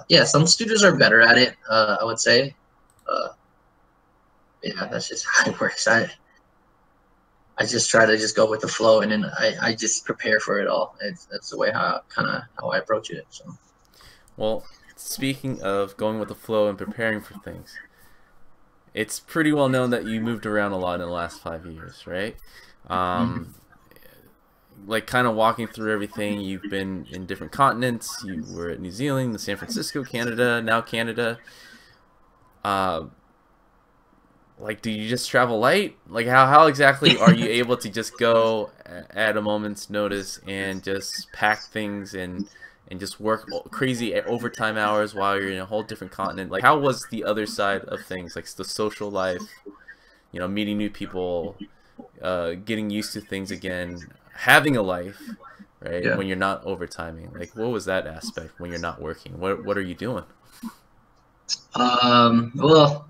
B: yeah, some studios are better at it. I would say. Uh, yeah, that's just how it works. I just try to just go with the flow, and then I just prepare for it all. That's the way how I approach it. So.
A: Well, speaking of going with the flow and preparing for things, it's pretty well known that you moved around a lot in the last 5 years, right? Like kind of walking through everything. You've been in different continents. You were at New Zealand, San Francisco, Canada, now Canada. Like, do you just travel light? Like, how exactly are you able to just go at a moment's notice and just pack things and just work crazy overtime hours while you're in a whole different continent? Like, how was the other side of things, like the social life, meeting new people, getting used to things again, having a life, right?
B: Yeah.
A: When you're not overtiming, like, what was that aspect when you're not working? What are you doing?
B: Well,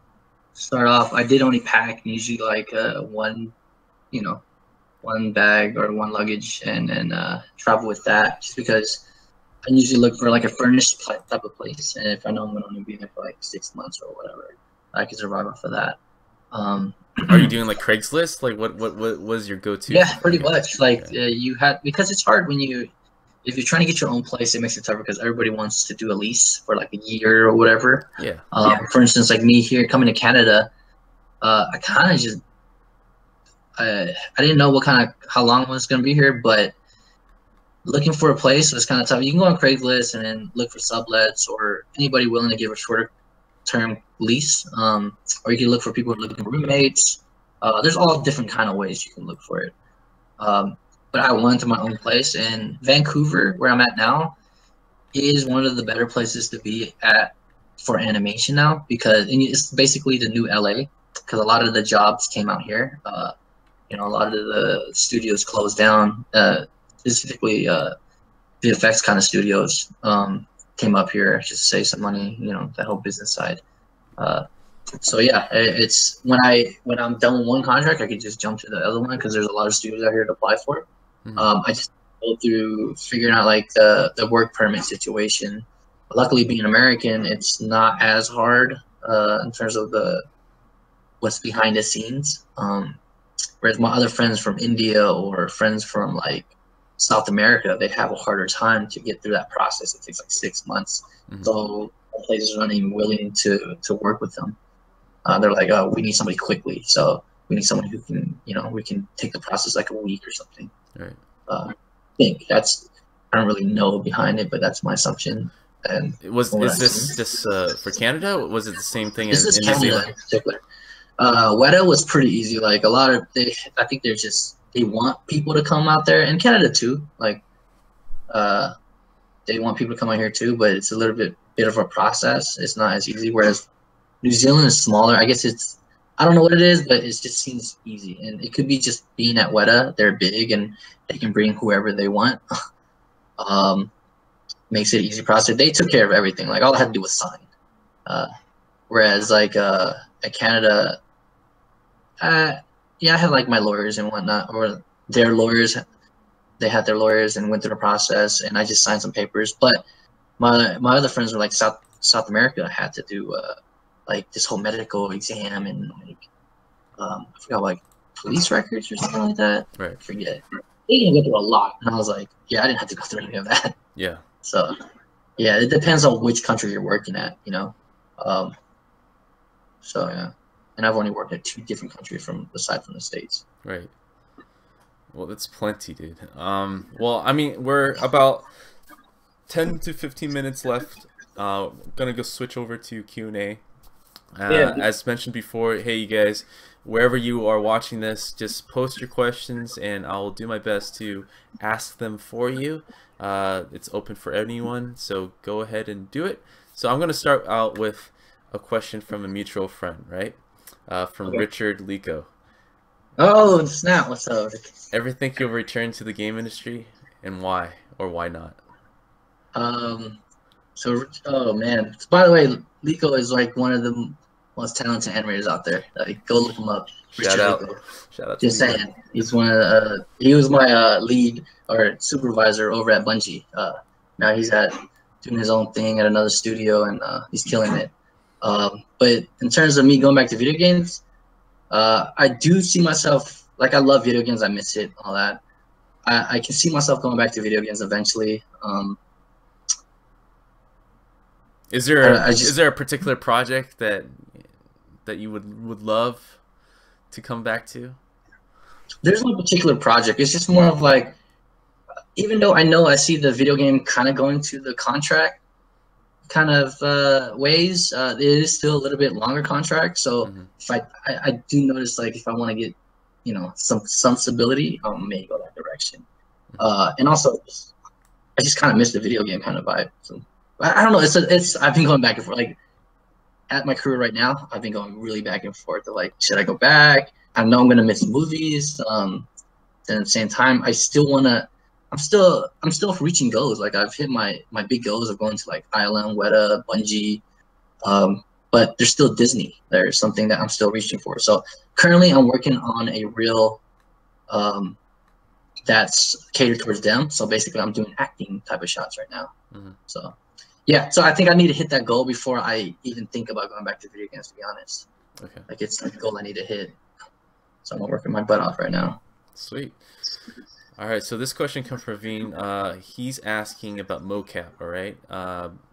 B: start off, I did only pack usually like one bag or one luggage, and then travel with that, just because I usually look for like a furnished type of place, and if I know I'm gonna only be there for like 6 months or whatever, I can survive off of that.
A: Are you doing like Craigslist? Like, what was your go-to?
B: Yeah, pretty
A: Okay.
B: much. Like
A: Okay.
B: you had, because it's hard if you're trying to get your own place, it makes it tougher because everybody wants to do a lease for like a year or whatever.
A: Yeah.
B: For instance, like me here coming to Canada, I kind of just I didn't know how long I was gonna be here, but looking for a place was kind of tough. You can go on Craigslist and then look for sublets or anybody willing to give a shorter term lease, or you can look for people looking for roommates. There's all different kind of ways you can look for it. But I wanted my own place, and Vancouver, where I'm at now, is one of the better places to be at for animation now, because it's basically the new LA, because a lot of the jobs came out here. A lot of the studios closed down, specifically VFX kind of studios came up here just to save some money, that whole business side. So yeah, it's when I'm done with one contract, I can just jump to the other one because there's a lot of studios out here to apply for.
A: Mm-hmm.
B: I just go through figuring out like the work permit situation. Luckily, being American, it's not as hard in terms of the what's behind the scenes. Whereas my other friends from India or friends from like South America, they have a harder time to get through that process. It takes like 6 months.
A: Mm-hmm.
B: So places are not even willing to work with them. They're like, oh, we need somebody quickly. So we need someone who can, we can take the process like a week or something.
A: Right.
B: I think I don't really know behind it, but that's my assumption. And
A: Is this for Canada? Was it the same thing
B: this
A: in
B: is
A: New
B: Canada
A: Zealand?
B: in particular. Weta was pretty easy. Like a lot of I think they want people to come out there, and Canada too. Like, they want people to come out here too, but it's a little bit of a process. It's not as easy. Whereas New Zealand is smaller. I guess I don't know what it is, but it just seems easy. And it could be just being at Weta. They're big and they can bring whoever they want. Makes it an easy process. They took care of everything. Like all I had to do was sign. Whereas like at Canada, yeah, I had like my lawyers and whatnot, or their lawyers. They had their lawyers and went through the process, and I just signed some papers. But my other friends were like South America. I had to do like this whole medical exam and like I forgot, like police records or something like that.
A: Right.
B: I forget. They didn't go through a lot, and I was like, yeah, I didn't have to go through any of that.
A: Yeah.
B: So yeah, it depends on which country you're working at, So yeah, and I've only worked at 2 different countries aside from the States.
A: Right. Well, that's plenty, dude. Well, I mean, we're about 10 to 15 minutes left. Gonna go switch over to Q&A.
B: Yeah.
A: As mentioned before, hey, you guys, wherever you are watching this, just post your questions, and I'll do my best to ask them for you. It's open for anyone, so go ahead and do it. So I'm gonna start out with a question from a mutual friend, right? From
B: Okay.
A: Richard Lico.
B: Oh, snap. What's up?
A: Ever think you'll return to the game industry, and why or why not?
B: So, oh man. By the way, Lico is like one of the most talented animators out there. Like, go look him up.
A: Shout
B: Richard
A: out.
B: Lico.
A: Shout out to
B: Just
A: Lico.
B: saying. He's he was my lead or supervisor over at Bungie. Now he's doing his own thing at another studio, and he's killing it. But in terms of me going back to video games, I do see myself, like, I love video games. I miss it, all that. I can see myself going back to video games eventually.
A: Is there a particular project that you would love to come back to?
B: There's no particular project. It's just more of like, even though I see the video game kind of going to the contract kind of ways, it is still a little bit longer contract. So if I do notice, like, if I want to get some stability, I may go that direction. And also, I just kind of miss the video game kind of vibe. So I don't know. I've been going back and forth. Like, at my career right now, I've been going really back and forth to, like, should I go back? I know I'm gonna miss movies. Then at the same time, I'm still reaching goals. Like, I've hit my big goals of going to like ILM, Weta, Bungie, but there's still Disney. There's something that I'm still reaching for. So currently, I'm working on a reel that's catered towards them. So basically, I'm doing acting type of shots right now. So yeah, so I think I need to hit that goal before I even think about going back to video games, to be honest.
A: Okay.
B: Like, it's a goal I need to hit. So I'm working my butt off right now.
A: Sweet. All right, so this question comes from Veen. He's asking about mocap, all right?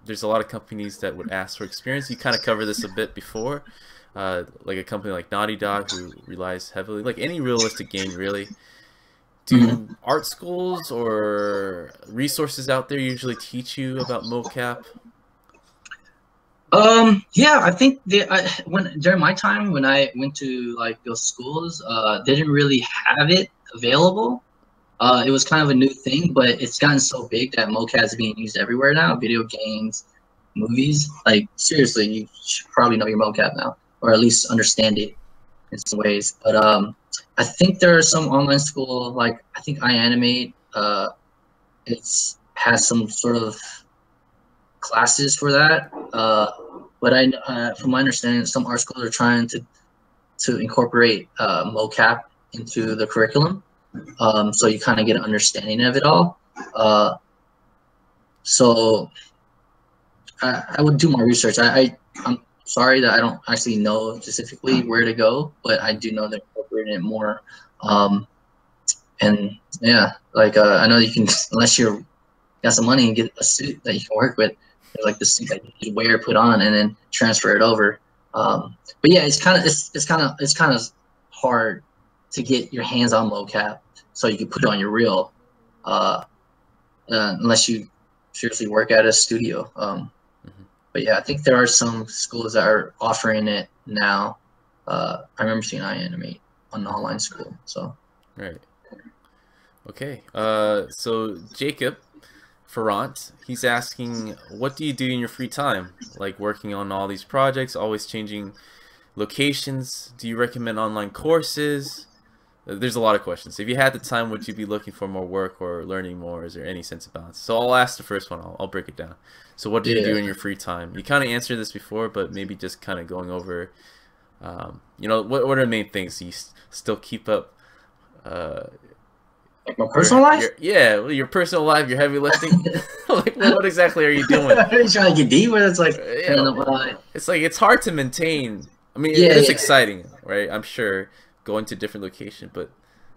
A: There's a lot of companies that would ask for experience. You kind of covered this a bit before, like a company like Naughty Dog, who relies heavily, like any realistic game, really. Do art schools or resources out there usually teach you about mocap?
B: Yeah, I think during my time when I went to like those schools, they didn't really have it available. It was kind of a new thing, but it's gotten so big that mocap is being used everywhere now. Video games, movies. Like, seriously, you should probably know your mocap now, or at least understand it in some ways. But I think there are some online school, like I think iAnimate. It has some sort of classes for that. But from my understanding, some art schools are trying to incorporate mocap into the curriculum, so you kind of get an understanding of it all. So I would do my research. I'm sorry that I don't actually know specifically where to go, but I do know they're incorporating it more. And yeah, like I know you can, unless you're got some money and get a suit that you can work with, like the suit that you wear, put on, and then transfer it over. But yeah, it's kind of hard to get your hands on mocap so you can put it on your reel, unless you seriously work at a studio. But yeah, I think there are some schools that are offering it now. I remember seeing iAnimate on the online school. So
A: right. Okay. So Jacob Ferrant, he's asking, what do you do in your free time? Like working on all these projects, always changing locations? Do you recommend online courses? There's a lot of questions. If you had the time, would you be looking for more work or learning more? Is there any sense of balance? So I'll ask the first one. I'll break it down. So what do you do in your free time? You kind of answered this before, but maybe just kind of going over, you know, what are the main things? Do you still keep up?
B: Like my personal life?
A: Your personal life, your heavy lifting. Like, what exactly are you doing?
B: Are you trying to get deep? Where it's like,
A: it's like it's hard to maintain. I mean, it's exciting, right? I'm sure going to different location, but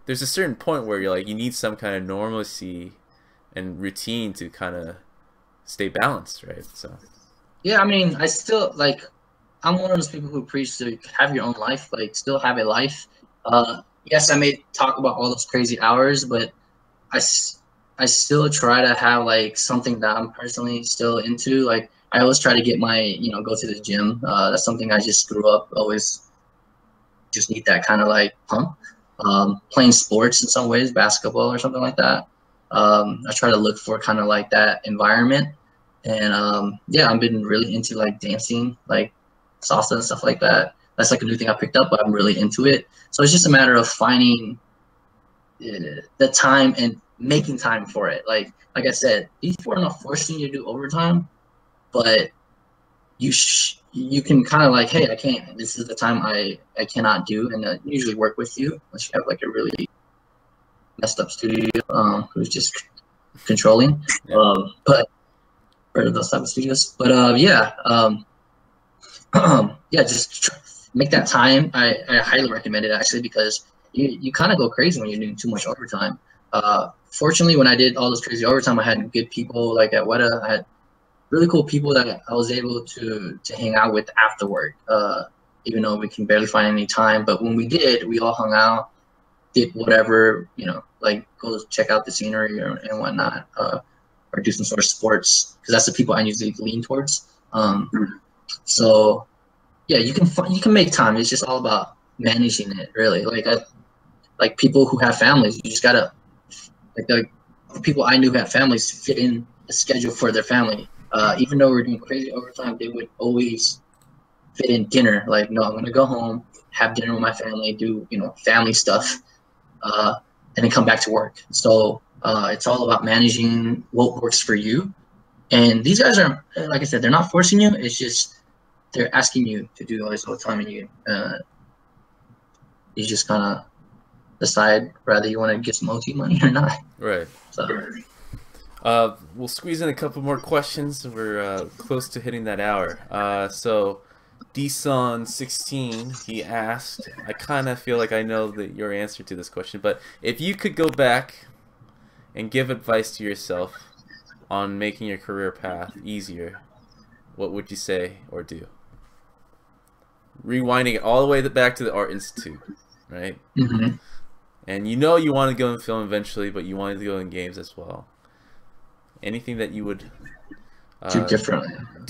A: there's a certain point where you're like, you need some kind of normalcy and routine to kind of stay balanced, right? So
B: yeah, I mean, I still like, I'm one of those people who preach to have your own life, like still have a life. Yes, I may talk about all those crazy hours, but I still try to have like something that I'm personally still into. Like I always try to get my, go to the gym. That's something I just grew up always just need that kind of like pump. Playing sports in some ways, basketball or something like that. I try to look for kind of like that environment. And yeah, I've been really into like dancing, like salsa and stuff like that. That's like a new thing I picked up, but I'm really into it. So it's just a matter of finding the time and making time for it. Like I said, these people are not forcing you to do overtime, but you can kind of like, hey, I can't. This is the time I cannot do, and usually work with you unless you have like a really messed up studio who's just controlling.
A: yeah.
B: But for those type of studios, but yeah, yeah, just make that time. I highly recommend it actually because you kind of go crazy when you're doing too much overtime. Fortunately, when I did all this crazy overtime, I had good people like at Weta. I had really cool people that I was able to hang out with after work, even though we can barely find any time. But when we did, we all hung out, did whatever, like go check out the scenery and whatnot, or do some sort of sports, because that's the people I usually lean towards. So yeah, you can make time. It's just all about managing it, really. Like people who have families, you just gotta, like the people I knew who had families, fit in a schedule for their family. Even though we're doing crazy overtime, they would always fit in dinner. Like, no, I'm gonna go home, have dinner with my family, do family stuff, and then come back to work. So it's all about managing what works for you. And these guys are, like I said, they're not forcing you. It's just they're asking you to do all this all the time, and you just kind of decide whether you want to get some OT money or not.
A: Right.
B: So.
A: We'll squeeze in a couple more questions. We're close to hitting that hour. So DSon16, he asked, I kind of feel like I know your answer to this question, but if you could go back and give advice to yourself on making your career path easier, what would you say or do? Rewinding it all the way back to the Art Institute, right?
B: Mm-hmm.
A: And you want to go in film eventually, but you wanted to go in games as well. Anything that you would
B: do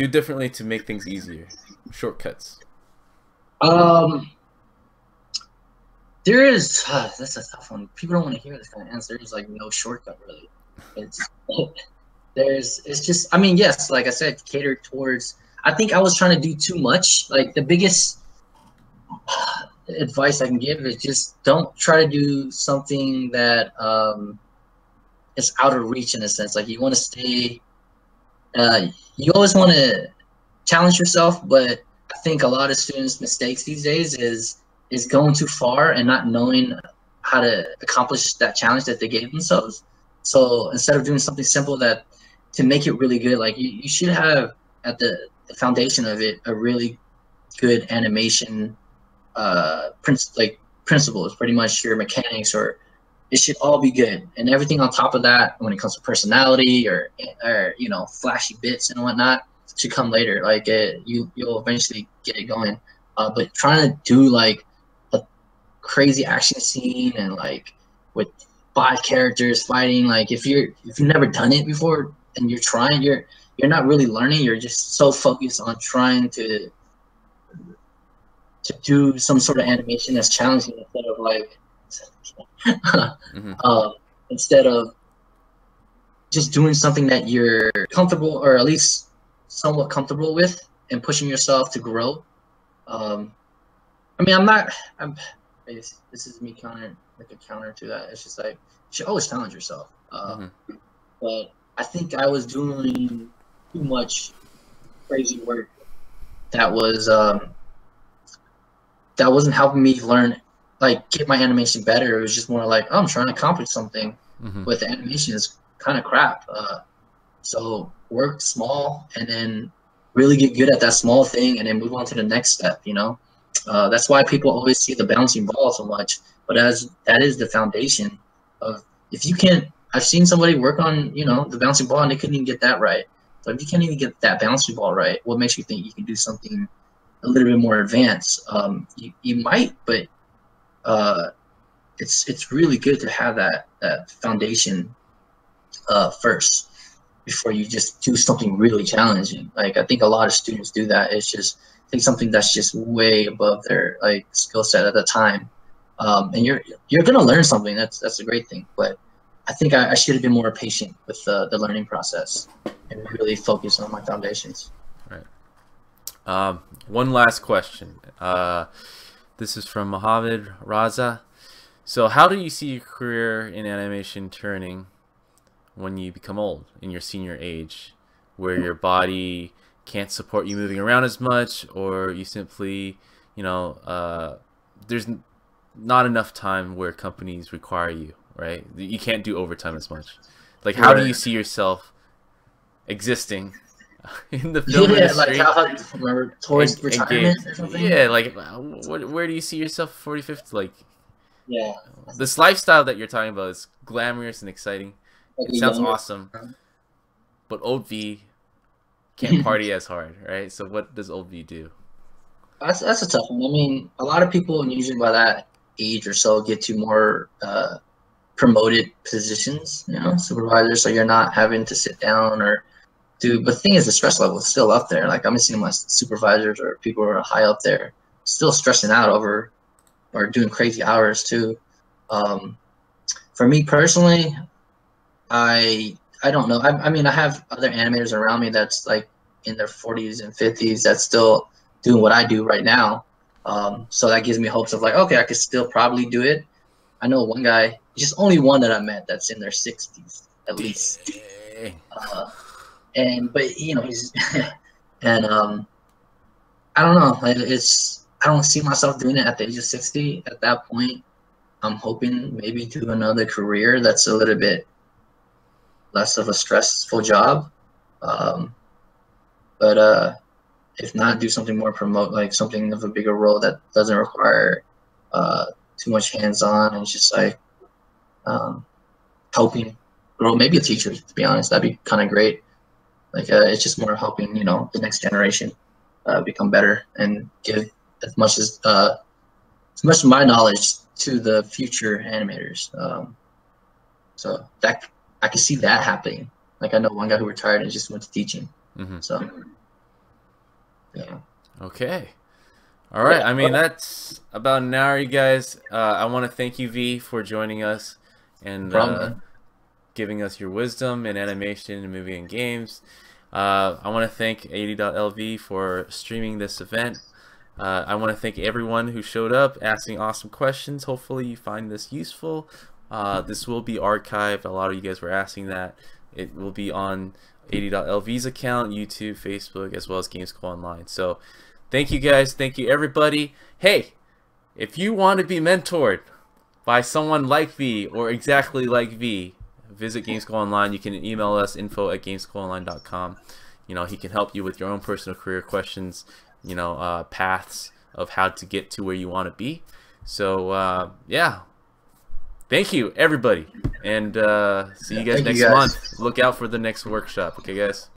B: differently
A: to make things easier? Shortcuts.
B: There is. That's a tough one. People don't want to hear this kind of answer. There's like no shortcut really. It's just. I mean, yes, like I said, catered towards. I think I was trying to do too much. Like the biggest advice I can give is just don't try to do something that is out of reach in a sense. Like you want to stay. You always want to challenge yourself. But I think a lot of students' mistakes these days is going too far and not knowing how to accomplish that challenge that they gave themselves. So instead of doing something simple that to make it really good, like you should have at the foundation of it a really good animation principles, pretty much your mechanics, or it should all be good, and everything on top of that when it comes to personality or you know, flashy bits and whatnot should come later. Like you'll eventually get it going, but trying to do like a crazy action scene and like with 5 characters fighting, like if you've never done it before and you're not really learning, you're just so focused on trying to do some sort of animation that's challenging instead of like instead of just doing something that you're comfortable or at least somewhat comfortable with and pushing yourself to grow. I mean, this is me counter to that. It's just like you should always challenge yourself. But I think I was doing too much crazy work that wasn't helping me learn, like get my animation better. It was just more like, oh, I'm trying to accomplish something, but the animation is kind of crap. So work small and then really get good at that small thing and then move on to the next step, you know? That's why people always see the bouncing ball so much, but that is the foundation of, if you can't, I've seen somebody work on, you know, the bouncing ball and they couldn't even get that right. So if you can't even get that bouncing ball right, what makes you think you can do something a little bit more advanced? You might, but it's really good to have that foundation first before you just do something really challenging. Like I think a lot of students do that. It's just take something that's just way above their like skill set at the time, and you're gonna learn something. That's a great thing. But I think I should have been more patient with the learning process and really focus on my foundations.
A: Right. One last question. This is from Mohammed Raza. So how do you see your career in animation turning when you become old, in your senior age, where your body can't support you moving around as much, or you simply, you know, there's not enough time where companies require you, right? You can't do overtime as much. Like, how do you see yourself existing in the film industry?
B: Like how, remember, towards retirement or something?
A: Yeah, like, where do you see yourself 40, 50? Like,
B: yeah,
A: this lifestyle that you're talking about is glamorous and exciting.
B: like
A: It sounds awesome. But old V can't party as hard, right? So what does old V do?
B: That's a tough one. I mean, a lot of people usually by that age or so get to more promoted positions, you know, supervisors. So you're not having to sit down or do. But the thing is, the stress level is still up there. Like I'm seeing my supervisors or people who are high up there still stressing out over or doing crazy hours too. For me personally, I don't know. I mean, I have other animators around me that's like in their 40s and 50s that's still doing what I do right now. So that gives me hopes of like, okay, I could still probably do it. I know one guy, just only one that I met that's in their 60s at least. But you know, he's and I don't know. Like I don't see myself doing it at the age of 60. At that point, I'm hoping maybe do another career that's a little bit less of a stressful job. But if not, do something more like something of a bigger role that doesn't require too much hands-on, and it's just like helping grow. Maybe a teacher, to be honest. That'd be kind of great. Like it's just more helping, you know, the next generation become better and give as much of my knowledge to the future animators. So that I can see that happening. Like I know one guy who retired and just went to teaching. So yeah.
A: Okay. All right. I mean, that's about an hour, you guys. I want to thank you, V, for joining us and giving us your wisdom in animation and movie and games. I want to thank 80.lv for streaming this event. I want to thank everyone who showed up, asking awesome questions. Hopefully you find this useful. This will be archived. A lot of you guys were asking that. It will be on 80.lv's account, YouTube, Facebook, as well as Gamesco Online. So thank you guys. Thank you everybody. Hey, if you want to be mentored by someone like V or exactly like V, visit Gamesco Online. You can email us info@gamescoonline.com. You know, he can help you with your own personal career questions, you know, paths of how to get to where you want to be. So yeah, thank you everybody, and see you guys next month. Look out for the next workshop. Okay guys.